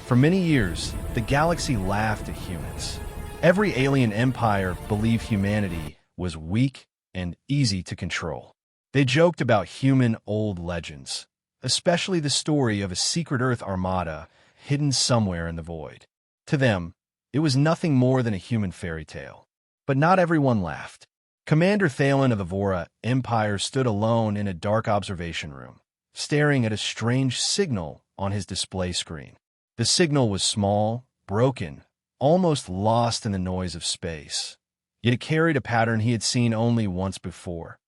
For many years, the galaxy laughed at humans. Every alien empire believed humanity was weak and easy to control. They joked about human old legends, especially the story of a secret Earth armada hidden somewhere in the void. To them, it was nothing more than a human fairy tale. But not everyone laughed. Commander Thalen of the Vora Empire stood alone in a dark observation room, staring at a strange signal on his display screen. The signal was small, broken, almost lost in the noise of space. Yet it carried a pattern he had seen only once before,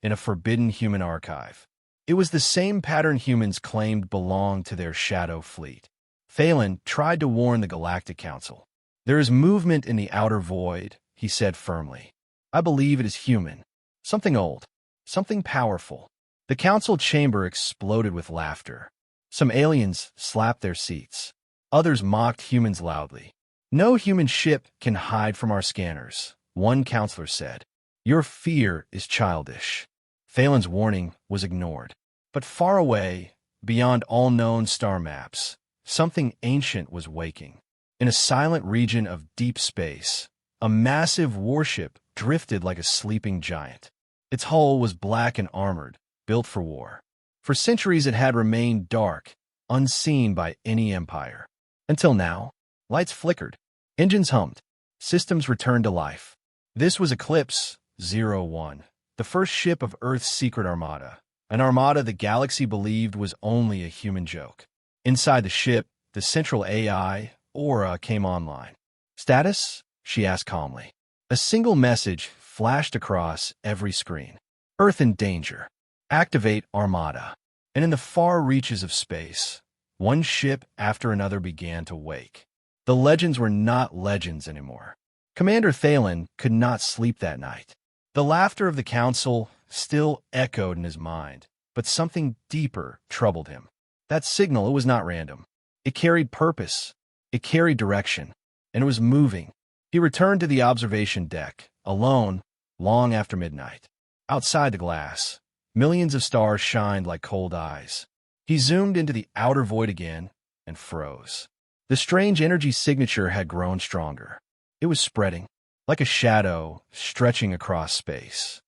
in a forbidden human archive. It was the same pattern humans claimed belonged to their shadow fleet. Thalen tried to warn the Galactic Council. "There is movement in the outer void," he said firmly. "I believe it is human. Something old. Something powerful." The council chamber exploded with laughter. Some aliens slapped their seats. Others mocked humans loudly. "No human ship can hide from our scanners," one counselor said. "Your fear is childish." Thalen's warning was ignored. But far away, beyond all known star maps, something ancient was waking. In a silent region of deep space, a massive warship drifted like a sleeping giant. Its hull was black and armored, built for war. For centuries it had remained dark, unseen by any empire. Until now, lights flickered, engines hummed, systems returned to life. This was Eclipse 01, the first ship of Earth's secret armada, an armada the galaxy believed was only a human joke. Inside the ship, the central AI, Aura, came online. "Status?" she asked calmly. A single message flashed across every screen. "Earth in danger. Activate Armada." And in the far reaches of space, one ship after another began to wake. The legends were not legends anymore. Commander Thalen could not sleep that night. The laughter of the council still echoed in his mind, but something deeper troubled him. That signal, it was not random. It carried purpose, it carried direction, and it was moving. He returned to the observation deck, alone, long after midnight. Outside the glass, millions of stars shined like cold eyes. He zoomed into the outer void again and froze. The strange energy signature had grown stronger. It was spreading, like a shadow stretching across space.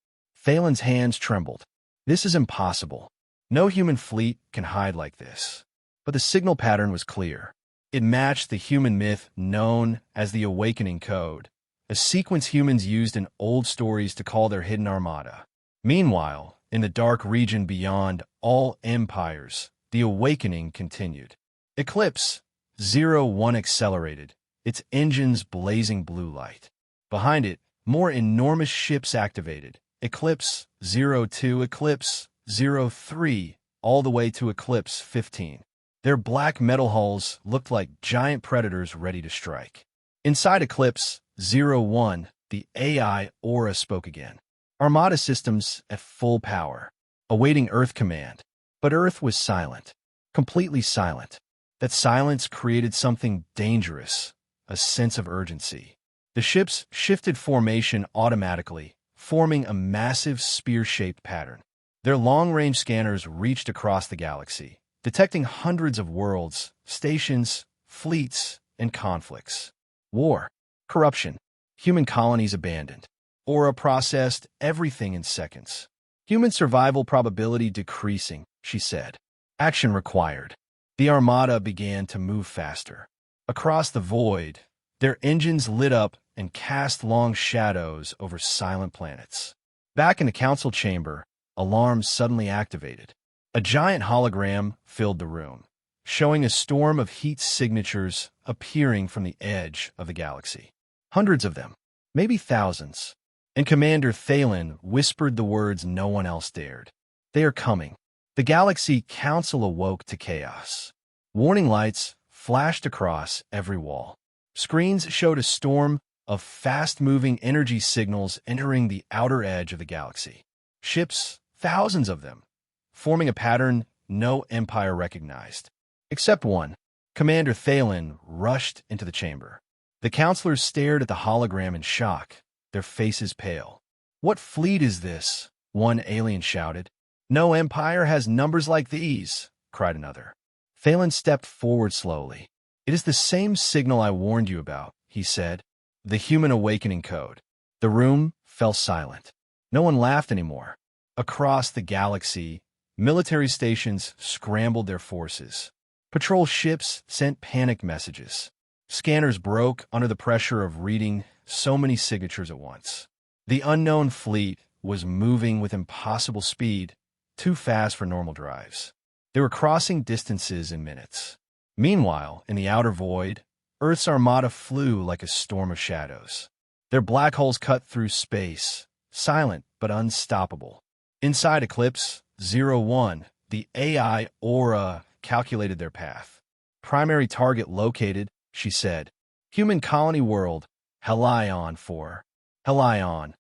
Thalen's hands trembled. This is impossible. No human fleet can hide like this. But the signal pattern was clear. It matched the human myth known as the Awakening Code, a sequence humans used in old stories to call their hidden armada. Meanwhile, in the dark region beyond all empires, the awakening continued. Eclipse 01 accelerated, its engines blazing blue light. Behind it, more enormous ships activated. Eclipse 02, Eclipse 03, all the way to Eclipse 15. Their black metal hulls looked like giant predators ready to strike. Inside Eclipse 01, the AI Aura spoke again. Armada systems at full power, awaiting Earth command. But Earth was silent, completely silent. That silence created something dangerous, a sense of urgency. The ships shifted formation automatically, forming a massive spear-shaped pattern. Their long-range scanners reached across the galaxy, detecting hundreds of worlds, stations, fleets, and conflicts. War, corruption, human colonies abandoned. Aura processed everything in seconds. "Human survival probability decreasing," she said. "Action required." The Armada began to move faster. Across the void, their engines lit up and cast long shadows over silent planets. Back in the council chamber, alarms suddenly activated. A giant hologram filled the room, showing a storm of heat signatures appearing from the edge of the galaxy. Hundreds of them, maybe thousands. And Commander Thalen whispered the words no one else dared. "They are coming." The Galaxy Council awoke to chaos. Warning lights flashed across every wall. Screens showed a storm of fast-moving energy signals entering the outer edge of the galaxy. Ships, thousands of them, forming a pattern no empire recognized. Except one. Commander Thalen rushed into the chamber. The counselors stared at the hologram in shock, their faces pale. "What fleet is this?" one alien shouted. "No empire has numbers like these," cried another. Thalen stepped forward slowly. "It is the same signal I warned you about," he said. "The human awakening code." The room fell silent. No one laughed anymore. Across the galaxy, military stations scrambled their forces. Patrol ships sent panic messages. Scanners broke under the pressure of reading so many signatures at once. The unknown fleet was moving with impossible speed, too fast for normal drives. They were crossing distances in minutes. Meanwhile, in the outer void, Earth's Armada flew like a storm of shadows. Their black holes cut through space, silent but unstoppable. Inside Eclipse 01, the AI Aura calculated their path. "Primary target located," she said. "Human colony world, Helion 4. Helion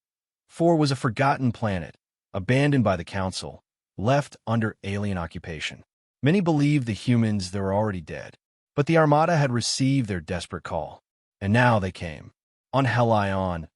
4 was a forgotten planet, abandoned by the Council, left under alien occupation. Many believed the humans they were already dead, but the Armada had received their desperate call, and now they came. On Helion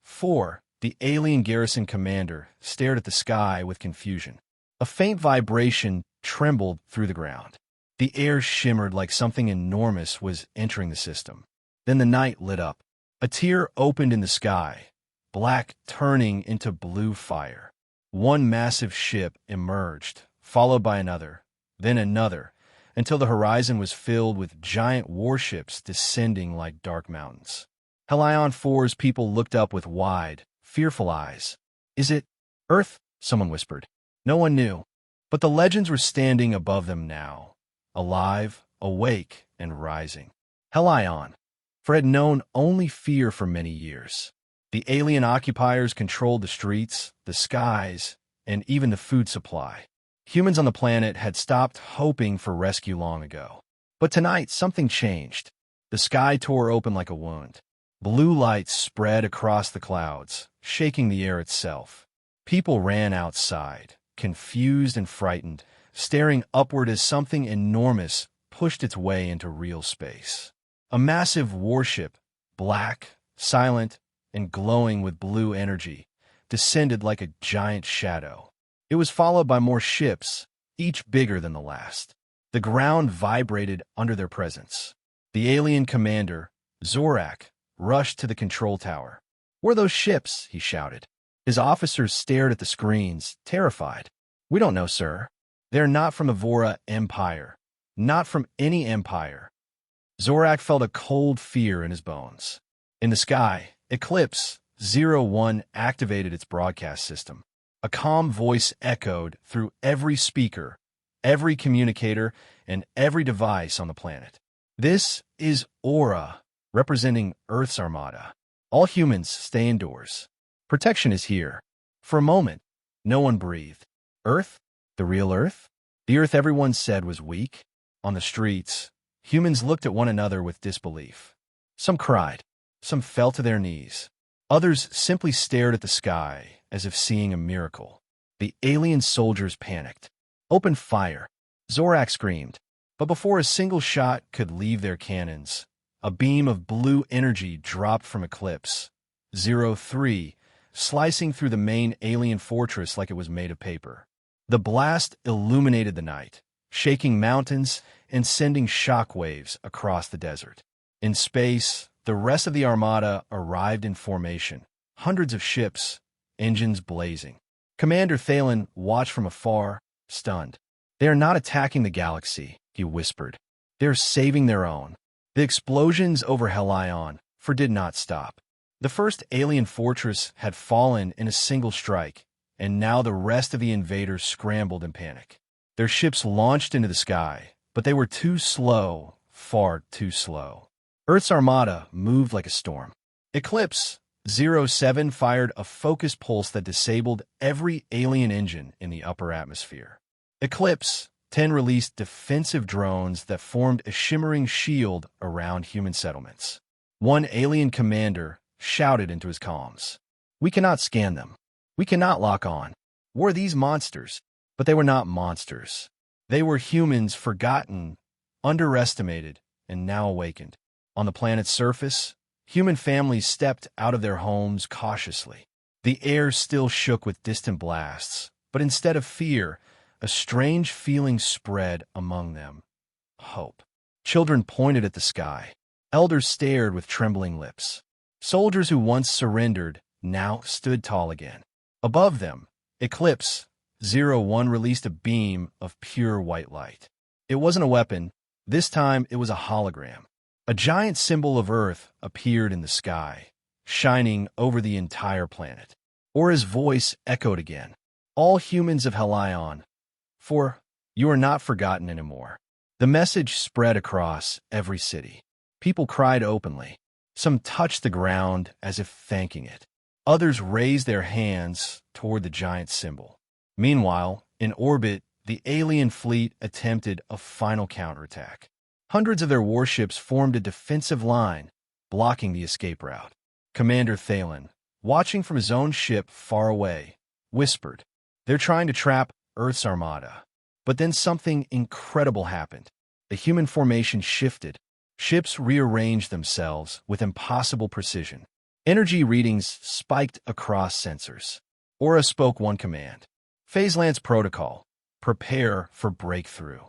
4, the alien garrison commander stared at the sky with confusion. A faint vibration trembled through the ground. The air shimmered like something enormous was entering the system. Then the night lit up. A tier opened in the sky, black turning into blue fire. One massive ship emerged, followed by another, then another, until the horizon was filled with giant warships descending like dark mountains. Helion 4's people looked up with wide, fearful eyes. "Is it Earth?" someone whispered. No one knew, but the legends were standing above them now, alive, awake, and rising. Helion, for had known only fear for many years. The alien occupiers controlled the streets, the skies, and even the food supply. Humans on the planet had stopped hoping for rescue long ago. But tonight, something changed. The sky tore open like a wound. Blue lights spread across the clouds, shaking the air itself. People ran outside, confused and frightened, staring upward as something enormous pushed its way into real space. A massive warship, black, silent, and glowing with blue energy, descended like a giant shadow. It was followed by more ships, each bigger than the last. The ground vibrated under their presence. The alien commander, Zorak, rushed to the control tower. "Where are those ships?" he shouted. His officers stared at the screens, terrified. "We don't know, sir. They're not from Evora Empire. Not from any empire." Zorak felt a cold fear in his bones. In the sky, Eclipse 01 activated its broadcast system. A calm voice echoed through every speaker, every communicator, and every device on the planet. "This is Aura, representing Earth's Armada. All humans stay indoors. Protection is here." For a moment, no one breathed. Earth? The real Earth? The Earth everyone said was weak? On the streets, humans looked at one another with disbelief. Some cried. Some fell to their knees. Others simply stared at the sky as if seeing a miracle. The alien soldiers panicked. "Open fire!" Zorak screamed. But before a single shot could leave their cannons, a beam of blue energy dropped from Eclipse 03, slicing through the main alien fortress like it was made of paper. The blast illuminated the night, shaking mountains and sending shockwaves across the desert. In space, the rest of the Armada arrived in formation, hundreds of ships, engines blazing. Commander Thalen watched from afar, stunned. "They are not attacking the galaxy," he whispered. "They are saving their own." The explosions over Helion did not stop. The first alien fortress had fallen in a single strike, and now the rest of the invaders scrambled in panic. Their ships launched into the sky, but they were too slow, far too slow. Earth's Armada moved like a storm. Eclipse 07 fired a focused pulse that disabled every alien engine in the upper atmosphere. Eclipse 10 released defensive drones that formed a shimmering shield around human settlements. One alien commander shouted into his comms, "We cannot scan them. We cannot lock on. Were these monsters?" But they were not monsters. They were humans forgotten, underestimated, and now awakened. On the planet's surface, human families stepped out of their homes cautiously. The air still shook with distant blasts, but instead of fear, a strange feeling spread among them. Hope. Children pointed at the sky. Elders stared with trembling lips. Soldiers who once surrendered now stood tall again. Above them, Eclipse 01 released a beam of pure white light. It wasn't a weapon. This time it was a hologram. A giant symbol of Earth appeared in the sky, shining over the entire planet. Aura's voice echoed again. All humans of Helion, for you are not forgotten anymore. The message spread across every city. People cried openly. Some touched the ground as if thanking it. Others raised their hands toward the giant symbol. Meanwhile, in orbit, the alien fleet attempted a final counterattack. Hundreds of their warships formed a defensive line, blocking the escape route. Commander Thalen, watching from his own ship far away, whispered, "They're trying to trap Earth's Armada." But then something incredible happened. The human formation shifted. Ships rearranged themselves with impossible precision. Energy readings spiked across sensors. Aura spoke one command. Phase-Lance Protocol. Prepare for breakthrough.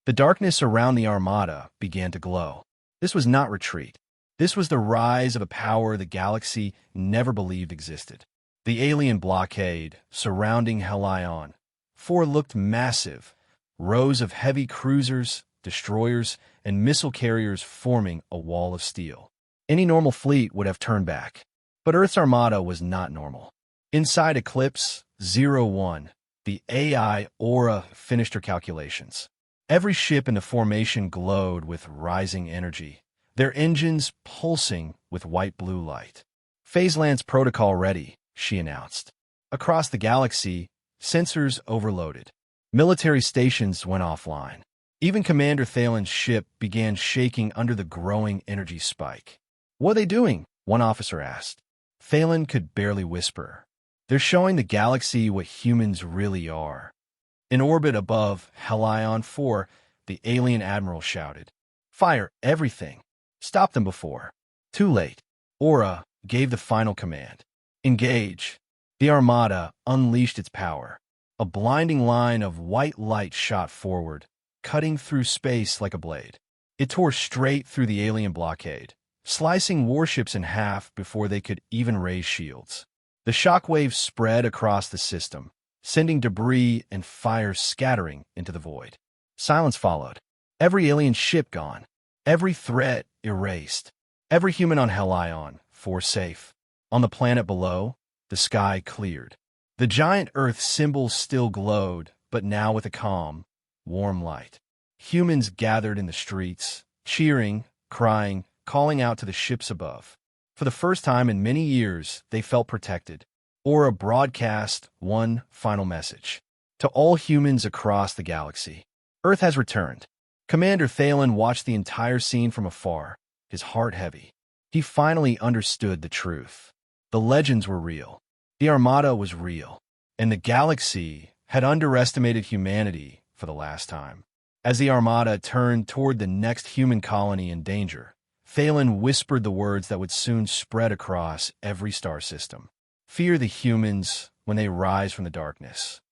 The darkness around the Armada began to glow. This was not retreat. This was the rise of a power the galaxy never believed existed. The alien blockade surrounding Helion 4 looked massive. Rows of heavy cruisers, destroyers, and missile carriers forming a wall of steel. Any normal fleet would have turned back. But Earth's Armada was not normal. Inside Eclipse 01, the AI Aura finished her calculations. Every ship in the formation glowed with rising energy, their engines pulsing with white-blue light. Phase-Lance Protocol ready, she announced. Across the galaxy, sensors overloaded. Military stations went offline. Even Commander Thalen's ship began shaking under the growing energy spike. "What are they doing?" one officer asked. Thalen could barely whisper. "They're showing the galaxy what humans really are." In orbit above Helion 4, the alien admiral shouted, "Fire everything! Stop them before." Too late. Aura gave the final command. "Engage." The Armada unleashed its power. A blinding line of white light shot forward, cutting through space like a blade. It tore straight through the alien blockade, slicing warships in half before they could even raise shields. The shockwaves spread across the system, sending debris and fire scattering into the void. Silence followed. Every alien ship gone. Every threat erased. Every human on Helion 4 safe. On the planet below, the sky cleared. The giant Earth symbol still glowed, but now with a calm, warm light. Humans gathered in the streets, cheering, crying, calling out to the ships above. For the first time in many years, they felt protected. Aura broadcast one final message. To all humans across the galaxy, Earth has returned. Commander Thalen watched the entire scene from afar, his heart heavy. He finally understood the truth. The legends were real. The Armada was real. And the galaxy had underestimated humanity for the last time. As the Armada turned toward the next human colony in danger, Thalen whispered the words that would soon spread across every star system. "Fear the humans when they rise from the darkness.